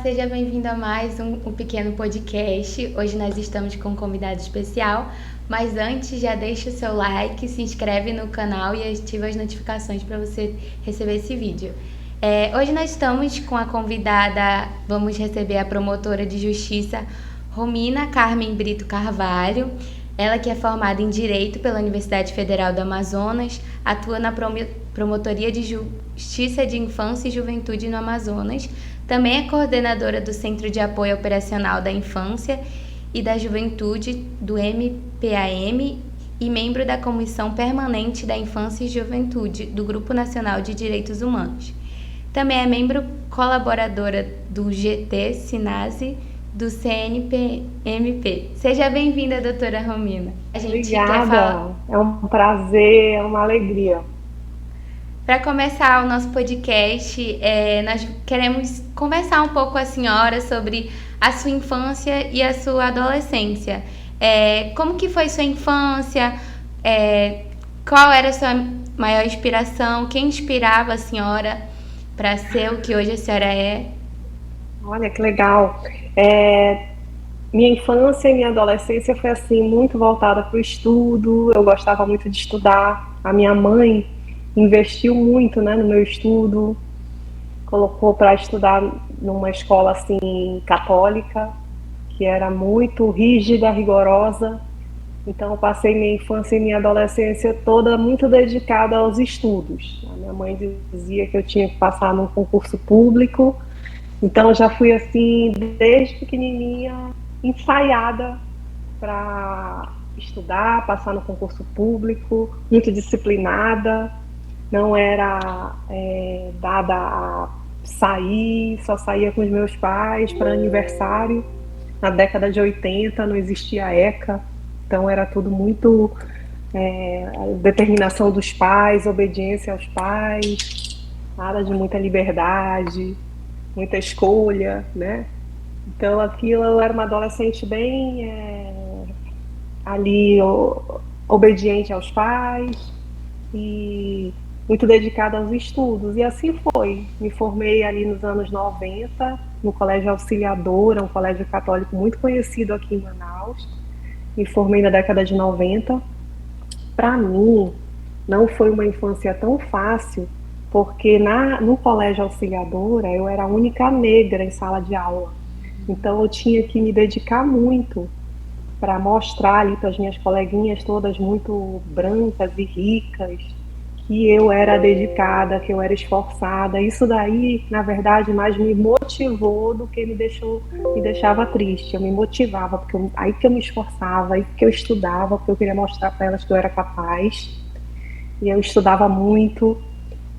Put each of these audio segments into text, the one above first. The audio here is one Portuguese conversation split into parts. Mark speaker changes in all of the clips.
Speaker 1: seja bem-vindo a mais um pequeno podcast. Hoje nós estamos com um convidado especial, mas antes já deixa o seu like, se inscreve no canal e ativa as notificações para você receber esse vídeo. Hoje nós estamos com a convidada, vamos receber a promotora de justiça Romina Carmen Brito Carvalho. Ela que é formada em Direito pela Universidade Federal do Amazonas, atua na Promotoria de Justiça de Infância e Juventude no Amazonas. Também é coordenadora do Centro de Apoio Operacional da Infância e da Juventude do MPAM e membro da Comissão Permanente da Infância e Juventude do Grupo Nacional de Direitos Humanos. Também é membro colaboradora do GT Sinase do CNPMP. Seja bem-vinda, doutora Romina.
Speaker 2: Obrigada, é um prazer, é uma alegria.
Speaker 1: Para começar o nosso podcast, nós queremos conversar um pouco com a senhora sobre a sua infância e a sua adolescência. Como que foi sua infância? Qual era a sua maior inspiração? Quem inspirava a senhora para ser o que hoje a senhora é?
Speaker 2: Olha que legal. Minha infância e minha adolescência foi assim muito voltada para o estudo. Eu gostava muito de estudar. A minha mãe investiu muito, né, no meu estudo, colocou para estudar numa escola assim católica, que era muito rígida, rigorosa. Então eu passei minha infância e minha adolescência toda muito dedicada aos estudos. A minha mãe dizia que eu tinha que passar num concurso público, então eu já fui assim desde pequenininha ensaiada para estudar, passar no concurso público, muito disciplinada. Não era dada a sair, só saía com os meus pais para aniversário. Na década de 80 não existia ECA, então era tudo muito determinação dos pais, obediência aos pais, nada de muita liberdade, muita escolha, né? Então aquilo, eu era uma adolescente bem ali obediente aos pais e muito dedicada aos estudos, e assim foi. Me formei ali nos anos 90, no Colégio Auxiliadora, um colégio católico muito conhecido aqui em Manaus. Me formei na década de 90. Para mim, não foi uma infância tão fácil, porque no Colégio Auxiliadora eu era a única negra em sala de aula. Então eu tinha que me dedicar muito para mostrar ali para as minhas coleguinhas todas muito brancas e ricas, que eu era dedicada, que eu era esforçada. Isso daí, na verdade, mais me motivou do que me deixava triste. Eu me motivava, porque aí que eu me esforçava, aí que eu estudava, porque eu queria mostrar para elas que eu era capaz. E eu estudava muito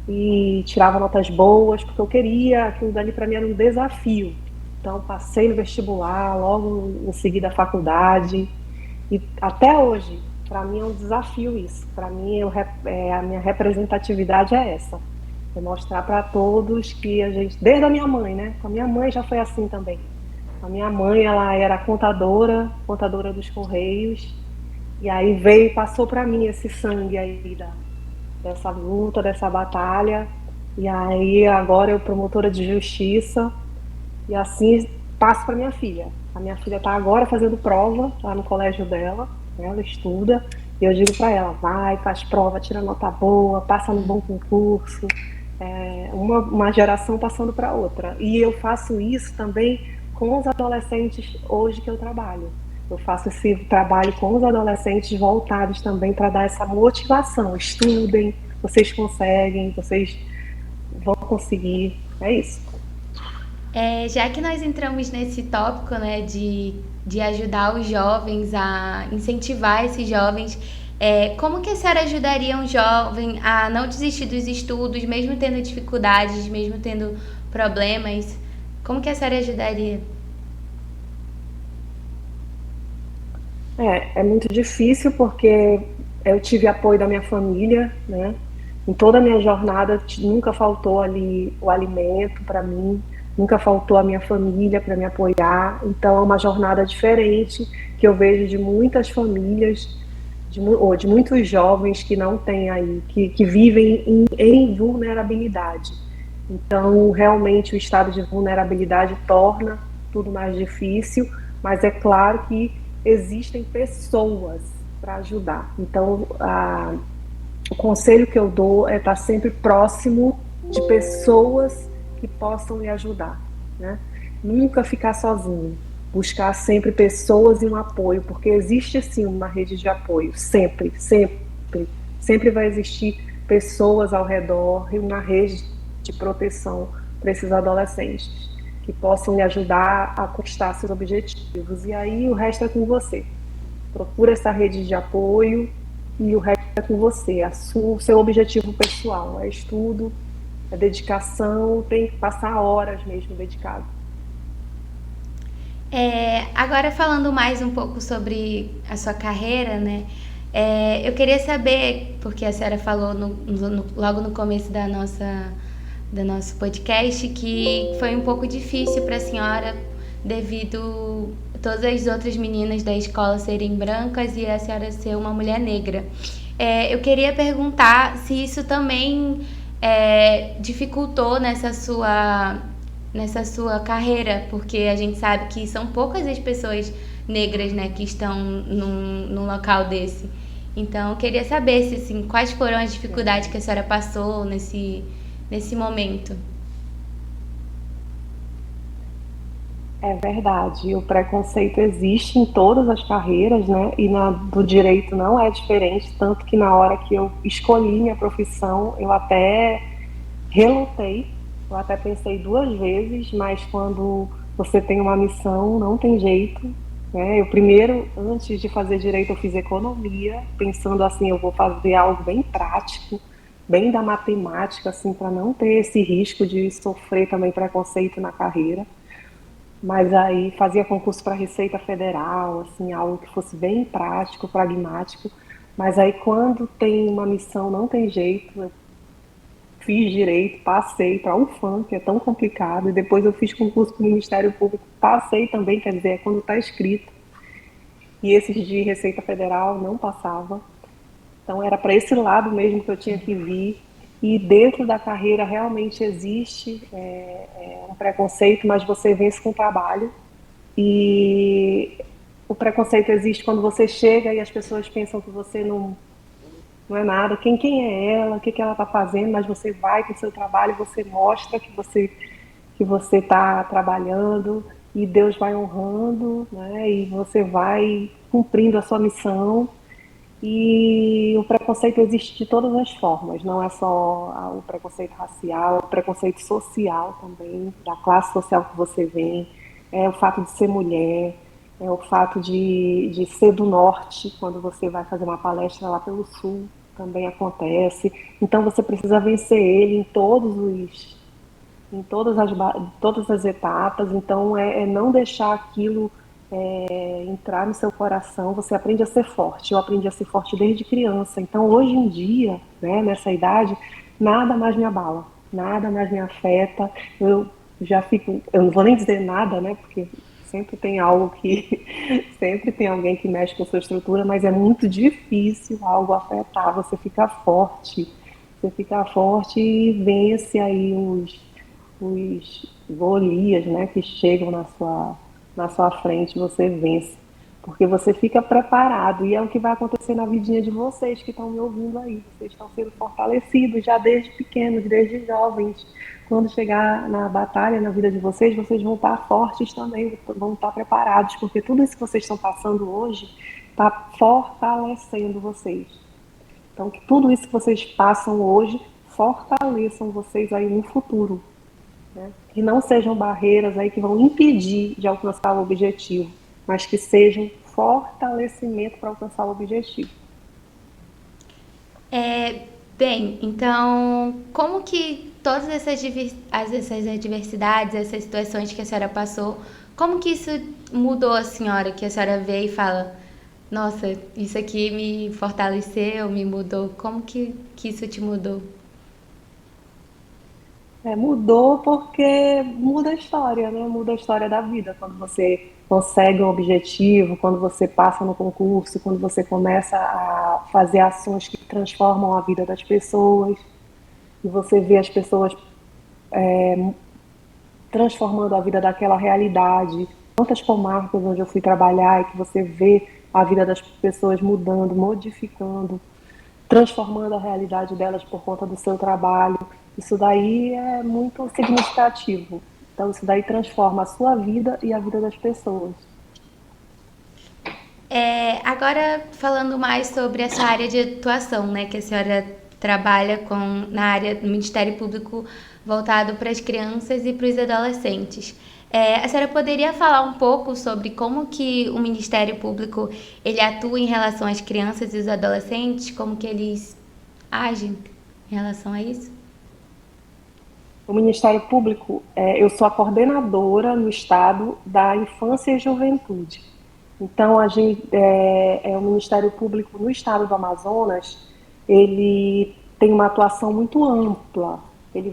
Speaker 2: e tirava notas boas, porque eu queria, aquilo dali para mim era um desafio. Então, passei no vestibular, logo em seguida a faculdade, e até hoje, para mim é um desafio isso. Para mim, a minha representatividade é essa. É mostrar para todos que a gente, desde a minha mãe, né? A minha mãe já foi assim também. A minha mãe, ela era contadora dos Correios, e aí veio e passou para mim esse sangue aí dessa luta, dessa batalha. E aí agora eu promotora de justiça, e assim passo para minha filha. A minha filha está agora fazendo prova lá no colégio dela, né? Ela estuda, e eu digo para ela, vai, faz prova, tira nota boa, passa num bom concurso. Uma geração passando para outra. E eu faço isso também com os adolescentes hoje que eu trabalho. Eu faço esse trabalho com os adolescentes voltados também para dar essa motivação. Estudem, vocês conseguem, vocês vão conseguir. É isso.
Speaker 1: Já que nós entramos nesse tópico, né, de ajudar os jovens, a incentivar esses jovens, como que a senhora ajudaria um jovem a não desistir dos estudos, mesmo tendo dificuldades, mesmo tendo problemas? Como que a senhora ajudaria?
Speaker 2: É muito difícil porque eu tive apoio da minha família, né? Em toda a minha jornada nunca faltou ali o alimento para mim, nunca faltou a minha família para me apoiar. Então é uma jornada diferente que eu vejo de muitas famílias, ou de muitos jovens que não têm aí, que vivem em vulnerabilidade. Então, realmente, o estado de vulnerabilidade torna tudo mais difícil, mas é claro que existem pessoas para ajudar. Então, o conselho que eu dou é estar sempre próximo de pessoas que possam lhe ajudar, né? Nunca ficar sozinho, buscar sempre pessoas e um apoio, porque existe sim uma rede de apoio, sempre, sempre, sempre vai existir pessoas ao redor e uma rede de proteção para esses adolescentes que possam lhe ajudar a conquistar seus objetivos. E aí o resto é com você. Procura essa rede de apoio e o resto é com você. O seu objetivo pessoal é estudo, é dedicação, tem que passar horas mesmo dedicado.
Speaker 1: Agora falando mais um pouco sobre a sua carreira, né? Eu queria saber, porque a senhora falou logo no começo do nosso podcast, que foi um pouco difícil para a senhora devido todas as outras meninas da escola serem brancas e a senhora ser uma mulher negra. Eu queria perguntar se isso também dificultou nessa sua carreira, porque a gente sabe que são poucas as pessoas negras, né, que estão num local desse. Então, eu queria saber se, assim, quais foram as dificuldades que a senhora passou nesse momento.
Speaker 2: É verdade, o preconceito existe em todas as carreiras, né? E do direito não é diferente, tanto que na hora que eu escolhi minha profissão, eu até relutei, eu até pensei duas vezes, mas quando você tem uma missão, não tem jeito, né? Eu primeiro, antes de fazer direito, eu fiz economia, pensando assim, eu vou fazer algo bem prático, bem da matemática, assim, para não ter esse risco de sofrer também preconceito na carreira. Mas aí fazia concurso para a Receita Federal, assim, algo que fosse bem prático, pragmático. Mas aí quando tem uma missão, não tem jeito. Eu fiz direito, passei para a UFAM, que é tão complicado, e depois eu fiz concurso para o Ministério Público, passei também, quer dizer, é quando está escrito. E esses de Receita Federal não passava. Então era para esse lado mesmo que eu tinha que vir. E dentro da carreira realmente existe um preconceito, mas você vence com trabalho. E o preconceito existe quando você chega e as pessoas pensam que você não é nada. Quem é ela? O que, que ela está fazendo? Mas você vai com o seu trabalho, você mostra que você está trabalhando e Deus vai honrando, né? E você vai cumprindo a sua missão. E o preconceito existe de todas as formas, não é só o preconceito racial, o preconceito social também, da classe social que você vem, é o fato de ser mulher, é o fato de ser do norte, quando você vai fazer uma palestra lá pelo sul, também acontece. Então você precisa vencer ele em todas as etapas. Então é não deixar aquilo entrar no seu coração. Você aprende a ser forte. Eu aprendi a ser forte desde criança. Então hoje em dia, né, nessa idade, nada mais me abala, nada mais me afeta. Eu já fico, eu não vou nem dizer nada, né, porque sempre tem algo que sempre tem alguém que mexe com a sua estrutura, mas é muito difícil algo afetar. Você fica forte e vence aí os Golias, né, que chegam na sua frente, você vence. Porque você fica preparado, e é o que vai acontecer na vidinha de vocês que estão me ouvindo aí. Vocês estão sendo fortalecidos já desde pequenos, desde jovens. Quando chegar na batalha, na vida de vocês, vocês vão estar fortes também, vão estar preparados, porque tudo isso que vocês estão passando hoje está fortalecendo vocês. Então, que tudo isso que vocês passam hoje fortaleçam vocês aí no futuro, né? Que não sejam barreiras aí que vão impedir de alcançar o objetivo, mas que sejam fortalecimento para alcançar o objetivo.
Speaker 1: Bem, então, como que todas essas adversidades, essas situações que a senhora passou, como que isso mudou a senhora, que a senhora vê e fala, nossa, isso aqui me fortaleceu, me mudou, como que isso te mudou?
Speaker 2: Mudou porque muda a história, né? Muda a história da vida. Quando você consegue um objetivo, quando você passa no concurso, quando você começa a fazer ações que transformam a vida das pessoas, e você vê as pessoas transformando a vida daquela realidade. Quantas comarcas onde eu fui trabalhar e que você vê a vida das pessoas mudando, modificando, transformando a realidade delas por conta do seu trabalho. Isso daí é muito significativo. Então, isso daí transforma a sua vida e a vida das pessoas.
Speaker 1: Agora, falando mais sobre essa área de atuação, né, que a senhora trabalha na área do Ministério Público voltado para as crianças e para os adolescentes. A senhora poderia falar um pouco sobre como que o Ministério Público ele atua em relação às crianças e os adolescentes, como que eles agem em relação a isso?
Speaker 2: O Ministério Público, eu sou a coordenadora no Estado da Infância e Juventude. Então, o Ministério Público no Estado do Amazonas, ele tem uma atuação muito ampla. Ele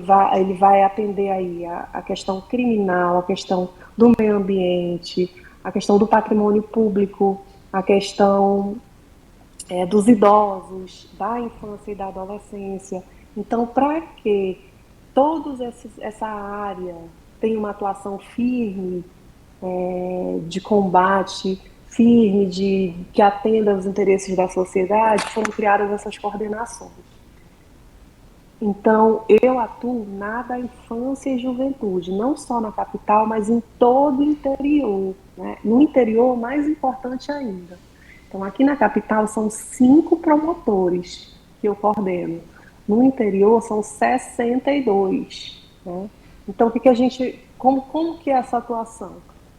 Speaker 2: vai atender aí a questão criminal, a questão do meio ambiente, a questão do patrimônio público, a questão dos idosos, da infância e da adolescência. Então, para que essa área tenha uma atuação firme de combate, firme, que atenda aos interesses da sociedade, foram criadas essas coordenações. Então, eu atuo na infância e juventude, não só na capital, mas em todo o interior. Né? No interior, mais importante ainda. Então, aqui na capital são 5 promotores que eu coordeno. No interior são 62. Né? Então, como que é essa atuação?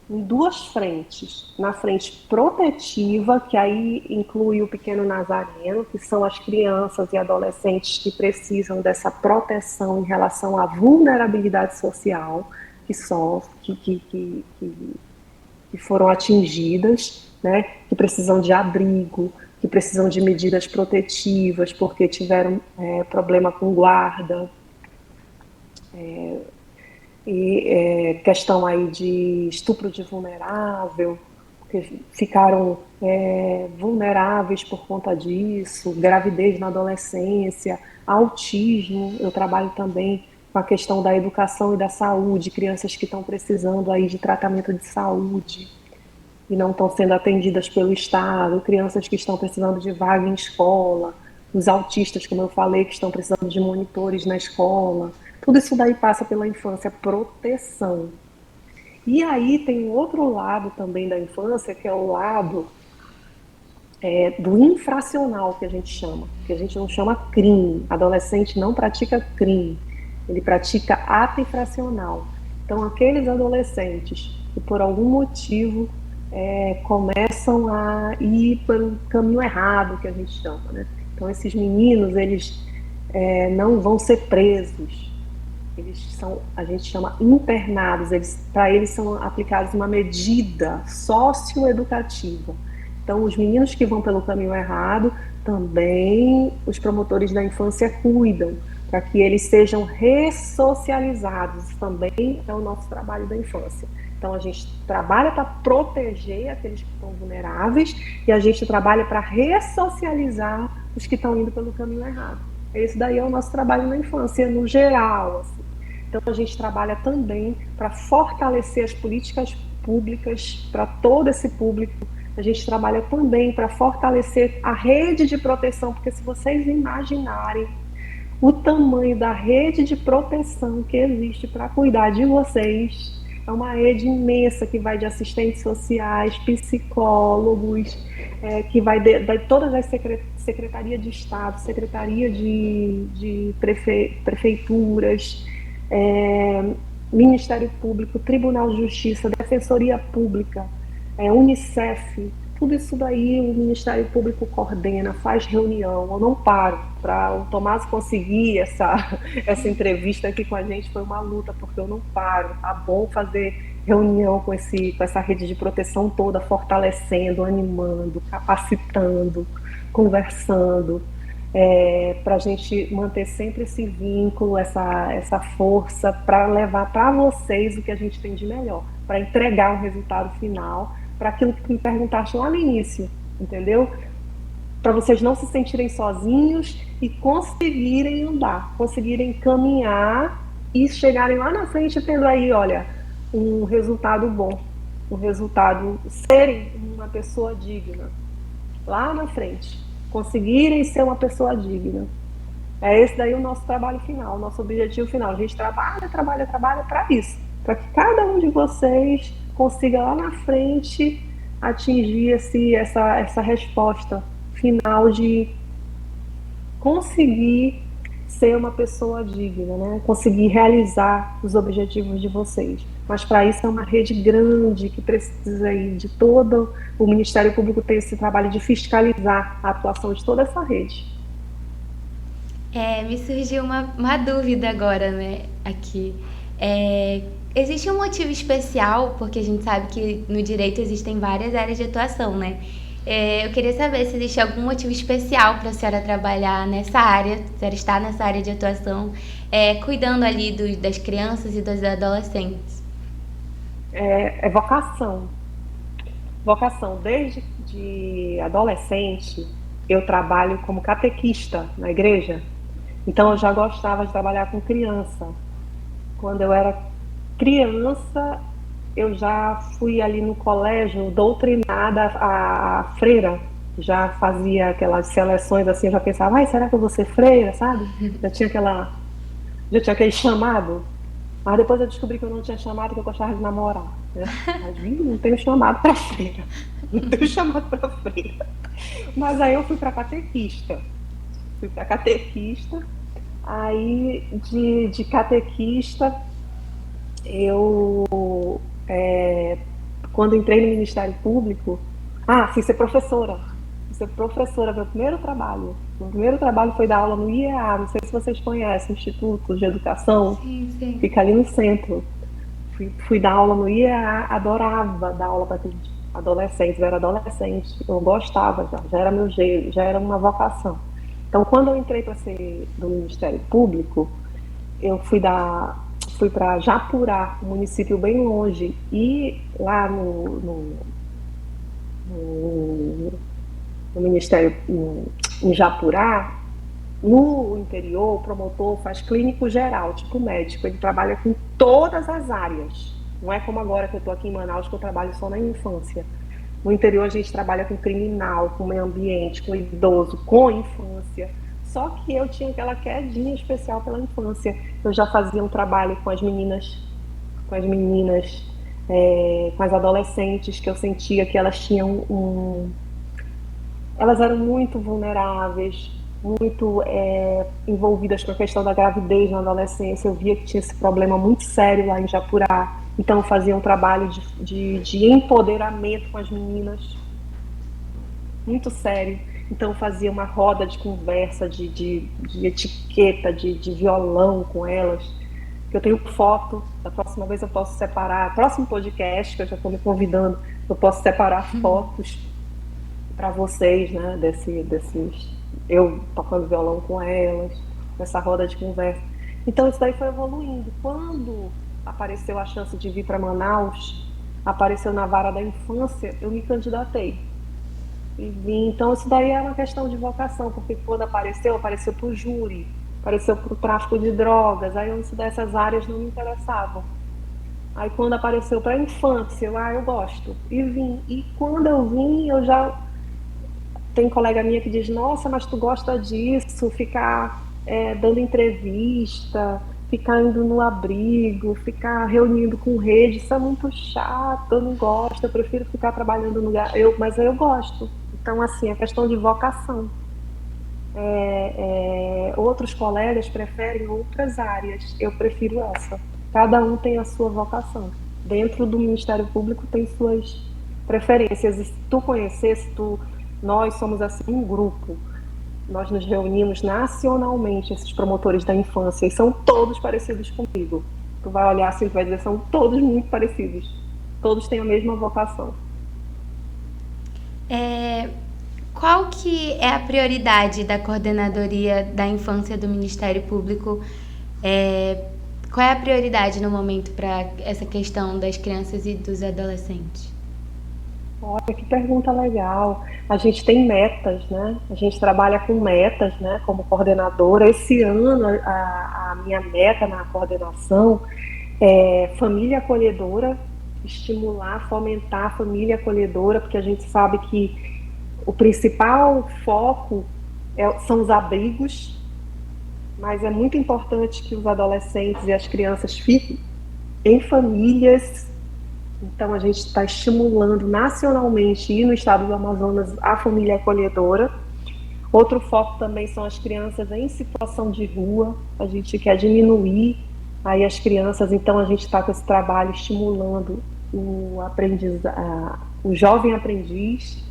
Speaker 2: Em 2 frentes. Na frente protetiva, que aí inclui o Pequeno Nazareno, que são as crianças e adolescentes que precisam dessa proteção em relação à vulnerabilidade social que sofrem, que foram atingidas, né, que precisam de abrigo, que precisam de medidas protetivas porque tiveram problema com guarda, questão aí de estupro de vulnerável, que ficaram vulneráveis por conta disso, gravidez na adolescência, autismo. Eu trabalho também com a questão da educação e da saúde, crianças que estão precisando aí de tratamento de saúde e não estão sendo atendidas pelo Estado, crianças que estão precisando de vaga em escola, os autistas, como eu falei, que estão precisando de monitores na escola. Tudo isso daí passa pela infância, proteção. E aí tem um outro lado também da infância, que é o lado do infracional, que a gente chama. Que a gente não chama crime. Adolescente não pratica crime. Ele pratica ato infracional. Então, aqueles adolescentes que por algum motivo começam a ir pelo caminho errado, que a gente chama, né? Então, esses meninos, eles não vão ser presos. A gente chama internados, para eles são aplicados uma medida socioeducativa. Então, os meninos que vão pelo caminho errado, também os promotores da infância cuidam, para que eles sejam ressocializados. Também é o nosso trabalho da infância. Então, a gente trabalha para proteger aqueles que estão vulneráveis e a gente trabalha para ressocializar os que estão indo pelo caminho errado. Esse daí é o nosso trabalho na infância, no geral. Assim. Então, a gente trabalha também para fortalecer as políticas públicas para todo esse público. A gente trabalha também para fortalecer a rede de proteção, porque se vocês imaginarem o tamanho da rede de proteção que existe para cuidar de vocês, é uma rede imensa que vai de assistentes sociais, psicólogos, que vai de todas as secretarias de Estado, secretaria de prefeituras, Ministério Público, Tribunal de Justiça, Defensoria Pública, Unicef. Tudo isso daí o Ministério Público coordena, faz reunião. Eu não paro. Para o Tomás conseguir essa entrevista aqui com a gente foi uma luta, porque eu não paro. Tá bom fazer reunião com essa rede de proteção toda, fortalecendo, animando, capacitando, conversando, para a gente manter sempre esse vínculo, essa força, para levar para vocês o que a gente tem de melhor, para entregar um resultado final, para aquilo que me perguntaste lá no início, entendeu? Para vocês não se sentirem sozinhos e conseguirem andar, conseguirem caminhar e chegarem lá na frente tendo aí, olha, um resultado bom, um resultado, serem uma pessoa digna, lá na frente, conseguirem ser uma pessoa digna. É esse daí o nosso trabalho final, o nosso objetivo final. A gente trabalha, trabalha, trabalha para isso, para que cada um de vocês consiga lá na frente atingir essa resposta final de conseguir ser uma pessoa digna, né? Conseguir realizar os objetivos de vocês. Mas para isso é uma rede grande que precisa aí de todo o Ministério Público ter esse trabalho de fiscalizar a atuação de toda essa rede.
Speaker 1: Me surgiu uma dúvida agora, né, aqui. É, existe um motivo especial, porque a gente sabe que no direito existem várias áreas de atuação, né? Eu queria saber se existe algum motivo especial para a senhora trabalhar nessa área, a senhora estar nessa área de atuação, cuidando ali das crianças e dos adolescentes.
Speaker 2: É vocação. Vocação. Desde de adolescente, eu trabalho como catequista na igreja. Então, eu já gostava de trabalhar com criança. Quando eu era criança, eu já fui ali no colégio doutrinada a freira. Já fazia aquelas seleções assim, eu já pensava, ai, será que eu vou ser freira, sabe? Já tinha aquele chamado. Mas depois eu descobri que eu não tinha chamado, que eu gostava de namorar, né? Mas não tenho chamado para freira. Não tenho chamado para freira. Mas aí eu fui para catequista. Fui para catequista. Aí de catequista eu quando entrei no Ministério Público, fui ser professora. Fui ser professora, meu primeiro trabalho. Meu primeiro trabalho foi dar aula no IEA, não sei se vocês conhecem, Instituto de Educação,
Speaker 1: Sim, sim.
Speaker 2: fica ali no centro. Fui dar aula no IEA, adorava dar aula para adolescentes, eu era adolescente, eu gostava já era meu jeito, já era uma vocação. Então, quando eu entrei para ser do Ministério Público, eu fui para Japurá, um município bem longe, e lá no Ministério, em Japurá, no interior, o promotor faz clínico geral, tipo médico, ele trabalha com todas as áreas. Não é como agora que eu estou aqui em Manaus, que eu trabalho só na infância. No interior a gente trabalha com criminal, com meio ambiente, com idoso, com infância. Só que eu tinha aquela quedinha especial pela infância. Eu já fazia um trabalho com as meninas, com as adolescentes, que eu sentia que elas tinham elas eram muito vulneráveis, muito envolvidas com a questão da gravidez na adolescência. Eu via que tinha esse problema muito sério lá em Japurá. Então, eu fazia um trabalho de empoderamento com as meninas, muito sério. Então, eu fazia uma roda de conversa, de etiqueta, de violão com elas. Eu tenho foto, da próxima vez eu posso separar, próximo podcast, que eu já estou me convidando, eu posso separar fotos para vocês, né, eu tocando violão com elas, nessa roda de conversa. Então isso daí foi evoluindo. Quando apareceu a chance de vir para Manaus, apareceu na vara da infância, eu me candidatei. E vim. Então isso daí é uma questão de vocação, porque quando apareceu para o júri, apareceu para o tráfico de drogas, aí isso dessas áreas não me interessavam. Aí quando apareceu para a infância, eu gosto. E vim. E quando eu vim, eu já tem colega minha que diz, nossa, mas tu gosta disso, ficar dando entrevista, ficar indo no abrigo, ficar reunindo com rede, isso é muito chato, eu não gosto, eu prefiro ficar trabalhando no lugar, mas eu gosto. Então, assim, é questão de vocação. Outros colegas preferem outras áreas, eu prefiro essa. Cada um tem a sua vocação. Dentro do Ministério Público tem suas preferências. E se tu conhecesse, nós somos assim um grupo. Nós nos reunimos nacionalmente, esses promotores da infância, e são todos parecidos comigo. Tu vai olhar assim e vai dizer, são todos muito parecidos. Todos têm a mesma vocação.
Speaker 1: Qual que é a prioridade da Coordenadoria da Infância do Ministério Público? Qual é a prioridade no momento para essa questão das crianças e dos adolescentes?
Speaker 2: Olha, que pergunta legal. A gente tem metas, né? A gente trabalha com metas, né? Como coordenadora. Esse ano, a minha meta na coordenação é família acolhedora, estimular, fomentar a família acolhedora, porque a gente sabe que o principal foco são os abrigos, mas é muito importante que os adolescentes e as crianças fiquem em famílias. Então, a gente está estimulando nacionalmente e no estado do Amazonas a família acolhedora. Outro foco também são as crianças em situação de rua. A gente quer diminuir aí as crianças, então a gente está com esse trabalho estimulando o jovem aprendiz.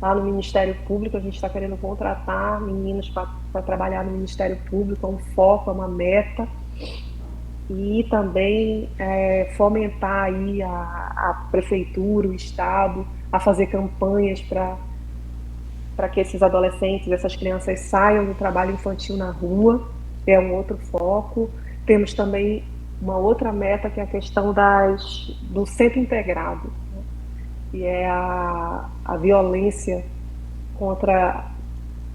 Speaker 2: Lá no Ministério Público, a gente está querendo contratar meninos para trabalhar no Ministério Público, é um foco, é uma meta. E também fomentar aí a prefeitura, o Estado, a fazer campanhas para que esses adolescentes, essas crianças saiam do trabalho infantil na rua, é um outro foco. Temos também uma outra meta que é a questão do centro integrado, né? Que é a violência contra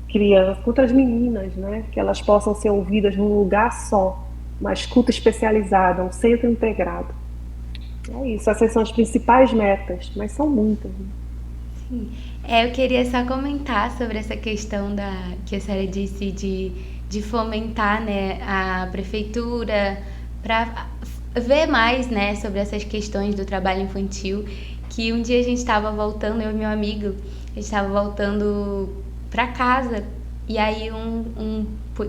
Speaker 2: crianças, contra as meninas, né? Que elas possam ser ouvidas num lugar só, uma escuta especializada, um centro integrado. É isso, essas são as principais metas, mas são muitas, né?
Speaker 1: Eu queria só comentar sobre essa questão que a senhora disse de fomentar, né, a prefeitura para ver mais, né, sobre essas questões do trabalho infantil. Que um dia a gente estava voltando, eu e meu amigo, a gente estava voltando para casa e aí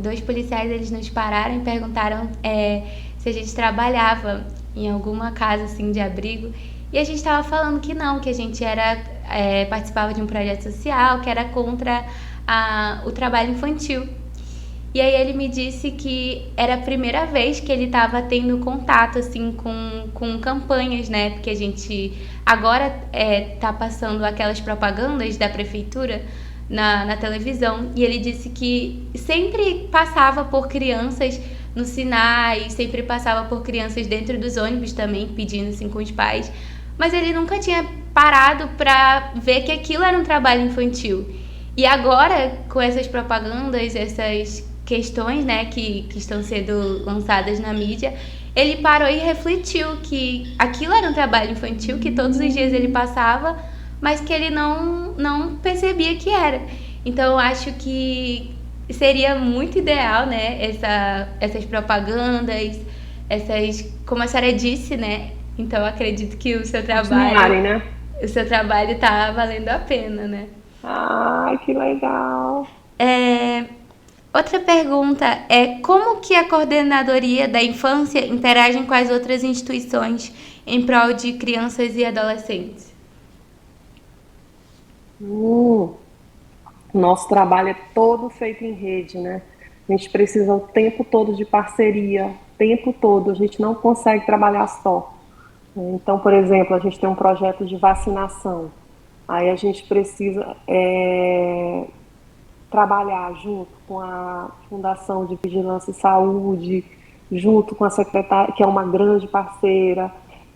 Speaker 1: dois policiais eles nos pararam e perguntaram se a gente trabalhava em alguma casa assim de abrigo. E a gente estava falando que não, que a gente participava de um projeto social que era contra o trabalho infantil. E aí ele me disse que era a primeira vez que ele estava tendo contato assim com campanhas, né? Porque a gente agora tá passando aquelas propagandas da prefeitura na televisão. E ele disse que sempre passava por crianças nos sinais, sempre passava por crianças dentro dos ônibus também, pedindo assim com os pais. Mas ele nunca tinha parado para ver que aquilo era um trabalho infantil. E agora, com essas propagandas, essas questões, né, que estão sendo lançadas na mídia, ele parou e refletiu que aquilo era um trabalho infantil, que todos os dias ele passava, mas que ele não percebia que era. Então, eu acho que seria muito ideal, né, essas propagandas, como a senhora disse, né, então eu acredito que
Speaker 2: Continuarem, né?
Speaker 1: o seu trabalho tá valendo a pena, né?
Speaker 2: Ai, que legal.
Speaker 1: É, outra pergunta é como que a coordenadoria da infância interage com as outras instituições em prol de crianças e adolescentes?
Speaker 2: Nosso trabalho é todo feito em rede, né? A gente precisa o tempo todo de parceria, o tempo todo. A gente não consegue trabalhar só. Então, por exemplo, a gente tem um projeto de vacinação. Aí a gente precisa trabalhar junto com a Fundação de Vigilância e Saúde, junto com a secretária, que é uma grande parceira,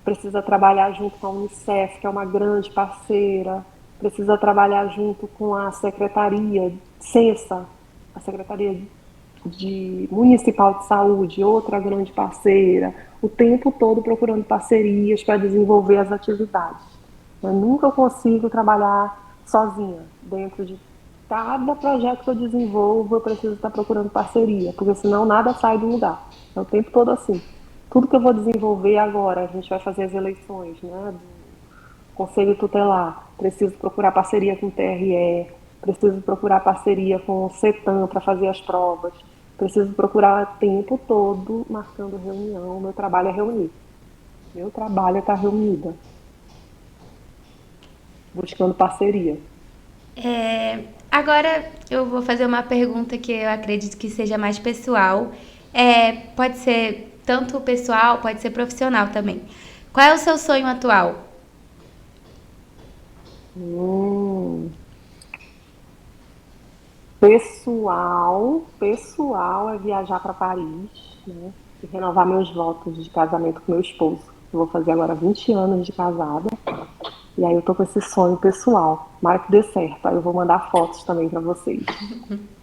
Speaker 2: precisa trabalhar junto com a Unicef, que é uma grande parceira, precisa trabalhar junto com a Secretaria CENSA, a Secretaria Municipal de Saúde, outra grande parceira, o tempo todo procurando parcerias para desenvolver as atividades. Eu nunca consigo trabalhar sozinha. Dentro de cada projeto que eu desenvolvo, eu preciso estar procurando parceria, porque senão nada sai do lugar. É o tempo todo assim. Tudo que eu vou desenvolver agora, a gente vai fazer as eleições, né, do Conselho Tutelar, preciso procurar parceria com o TRE, preciso procurar parceria com o CETAM para fazer as provas, preciso procurar o tempo todo marcando reunião. Meu trabalho é reunir. Meu trabalho é estar reunida, buscando parceria.
Speaker 1: Agora eu vou fazer uma pergunta que eu acredito que seja mais pessoal. Pode ser tanto pessoal, pode ser profissional também. Qual é o seu sonho atual?
Speaker 2: Hum, pessoal é viajar para Paris, né? E renovar meus votos de casamento com meu esposo. Eu vou fazer agora 20 anos de casada E aí eu tô com esse sonho pessoal. Tomara que dê certo. Aí eu vou mandar fotos também para vocês.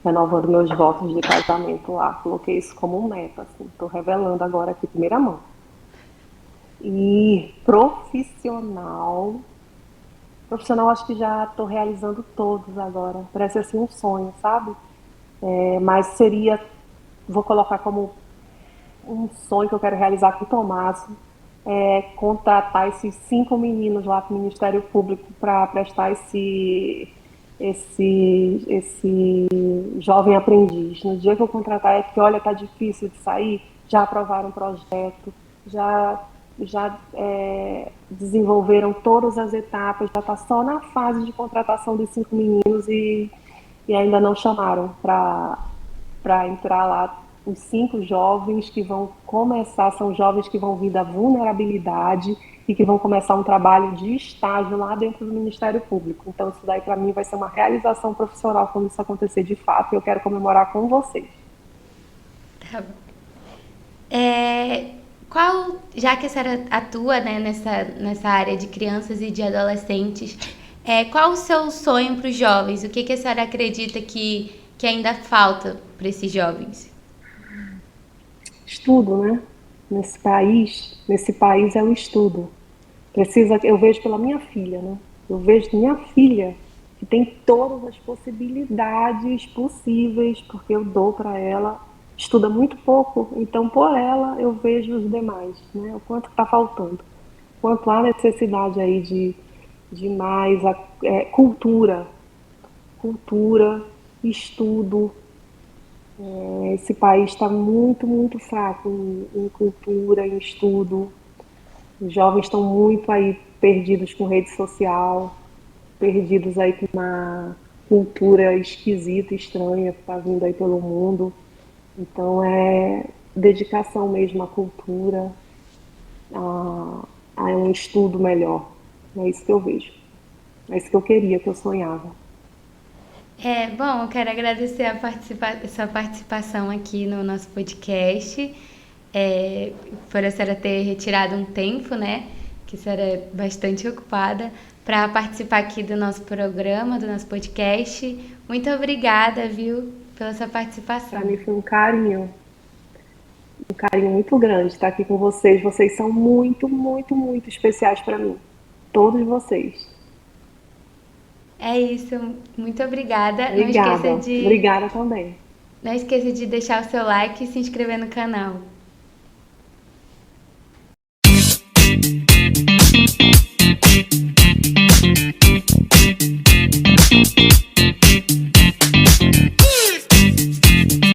Speaker 2: Renovando meus votos de casamento lá. Coloquei isso como meta, assim. Tô revelando agora aqui, primeira mão. E profissional. Profissional, acho que já estou realizando todos agora. Parece assim um sonho, sabe? Mas seria, vou colocar como um sonho que eu quero realizar com o Tomás, contratar esses 5 meninos lá para o Ministério Público para prestar esse jovem aprendiz. No dia que eu contratar é porque, olha, tá difícil de sair, já aprovaram o projeto, já desenvolveram todas as etapas, já está só na fase de contratação dos 5 meninos e ainda não chamaram para entrar lá os 5 jovens que vão começar, são jovens que vão vir da vulnerabilidade e que vão começar um trabalho de estágio lá dentro do Ministério Público. Então isso daí para mim vai ser uma realização profissional quando isso acontecer de fato e eu quero comemorar com vocês.
Speaker 1: Tá bom. Já que a senhora atua, né, nessa área de crianças e de adolescentes, qual o seu sonho para os jovens? O que a senhora acredita que ainda falta para esses jovens?
Speaker 2: Estudo, né? Nesse país é o estudo. Eu vejo pela minha filha, né? Eu vejo minha filha que tem todas as possibilidades possíveis, porque eu dou para ela, estuda muito pouco, então por ela eu vejo os demais, né? O quanto está faltando, o quanto há necessidade aí de mais cultura, estudo. Esse país está muito, muito fraco em cultura, em estudo. Os jovens estão muito aí perdidos com rede social, perdidos aí com uma cultura esquisita, estranha que está vindo aí pelo mundo. Então é dedicação mesmo à cultura, a um estudo melhor. É isso que eu vejo. É isso que eu queria, que eu sonhava.
Speaker 1: Bom, eu quero agradecer sua participação aqui no nosso podcast, por a senhora ter retirado um tempo, né, que a senhora é bastante ocupada, para participar aqui do nosso programa, do nosso podcast. Muito obrigada, viu, pela sua participação.
Speaker 2: Para mim foi um carinho muito grande estar aqui com vocês. Vocês são muito, muito, muito especiais para mim. Todos vocês.
Speaker 1: É isso, muito obrigada.
Speaker 2: Obrigada. Obrigada também.
Speaker 1: Não esqueça de deixar o seu like e se inscrever no canal.